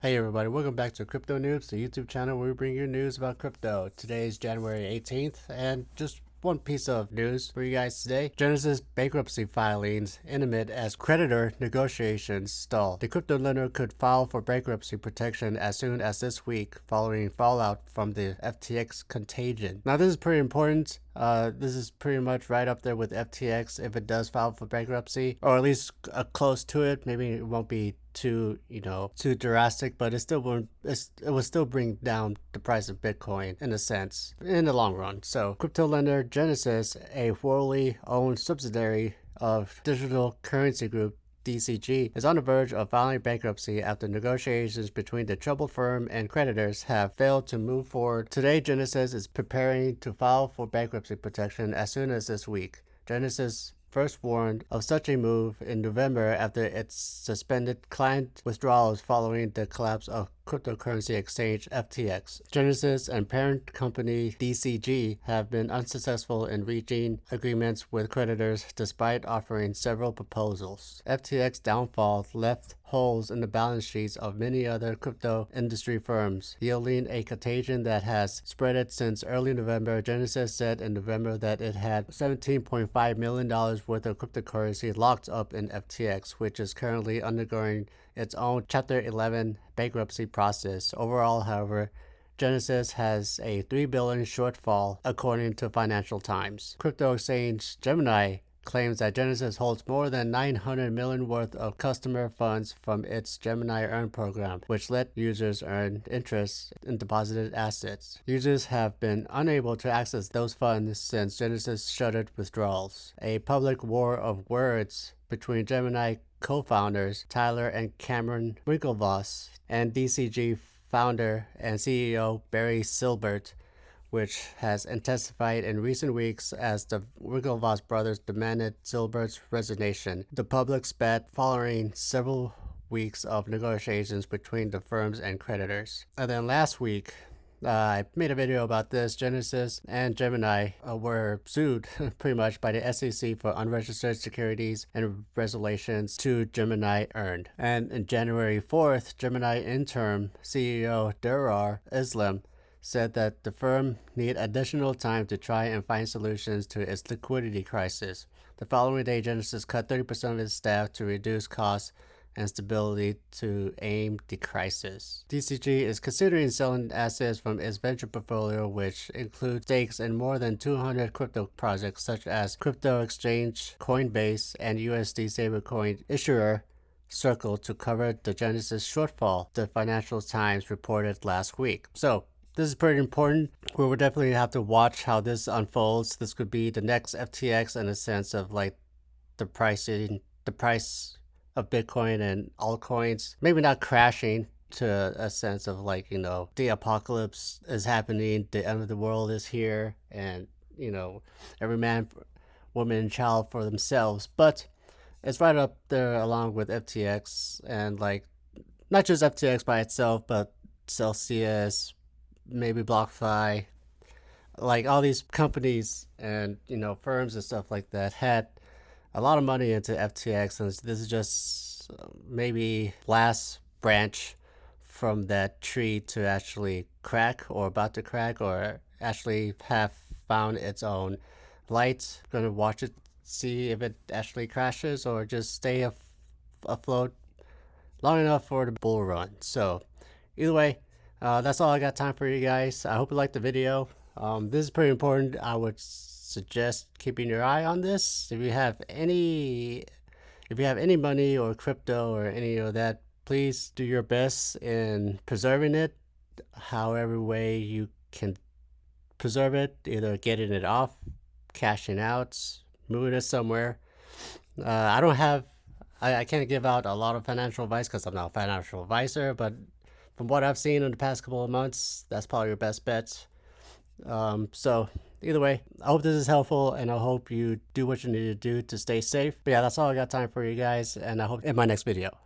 Hey everybody, welcome back to Crypto Noobs, the YouTube channel where we bring you news about crypto. Today is January 18th, and just one piece of news for you guys today. Genesis bankruptcy filings intimate as creditor negotiations stall. The crypto lender could file for bankruptcy protection as soon as this week following fallout from the FTX contagion. Now this is pretty important. This is pretty much right up there with FTX if it does file for bankruptcy, or at least close to it. Maybe it won't be too drastic, but it will still bring down the price of Bitcoin in a sense in the long run. So crypto lender Genesis, a wholly owned subsidiary of digital currency group DCG, is on the verge of filing bankruptcy after negotiations between the troubled firm and creditors have failed to move forward. Today, Genesis is preparing to file for bankruptcy protection as soon as this week. Genesis first warned of such a move in November after it suspended client withdrawals following the collapse of cryptocurrency exchange FTX. Genesis and parent company DCG have been unsuccessful in reaching agreements with creditors despite offering several proposals. FTX downfall left holes in the balance sheets of many other crypto industry firms, yielding a contagion that has spread since early November. Genesis said in November that it had $17.5 million worth of cryptocurrency locked up in FTX, which is currently undergoing its own Chapter 11 bankruptcy process. Overall, however, Genesis has a $3 billion shortfall, according to Financial Times. Crypto exchange Gemini claims that Genesis holds more than $900 million worth of customer funds from its Gemini Earn program, which let users earn interest in deposited assets. Users have been unable to access those funds since Genesis shuttered withdrawals. A public war of words between Gemini co-founders Tyler and Cameron Winklevoss and DCG founder and CEO Barry Silbert, which has intensified in recent weeks as the Winklevoss brothers demanded Silbert's resignation. The public spat following several weeks of negotiations between the firms and creditors. And then last week, I made a video about this. Genesis and Gemini were sued pretty much by the SEC for unregistered securities and resolutions to Gemini Earned. And on January 4th, Gemini interim CEO Durar Islam said that the firm need additional time to try and find solutions to its liquidity crisis. The following day, Genesis cut 30% of its staff to reduce costs and stability to aim the crisis. DCG is considering selling assets from its venture portfolio, which includes stakes in more than 200 crypto projects such as crypto exchange Coinbase and USD stablecoin issuer Circle, to cover the Genesis shortfall, the Financial Times reported last week. So this is pretty important. We will definitely have to watch how this unfolds. This could be the next FTX in a sense of like the price of Bitcoin and altcoins, maybe not crashing to a sense of like, the apocalypse is happening, the end of the world is here, and, every man, woman, and child for themselves. But it's right up there along with FTX, and like, not just FTX by itself, but Celsius, maybe BlockFi, like all these companies and, firms and stuff like that had a lot of money into FTX, and this is just maybe last branch from that tree to actually crack, or about to crack, or actually have found its own light. Gonna watch it, see if it actually crashes or just stay afloat long enough for the bull run. So either way, that's all I got time for you guys. I hope you liked the video. This is pretty important. I would suggest keeping your eye on this. If you have any money or crypto or any of that, please do your best in preserving it however way you can preserve it, either getting it off, cashing out, moving it somewhere. I can't give out a lot of financial advice because I'm not a financial advisor, but from what I've seen in the past couple of months, that's probably your best bet. So either way, I hope this is helpful, and I hope you do what you need to do to stay safe. But yeah, that's all I got time for you guys, and I hope in my next video.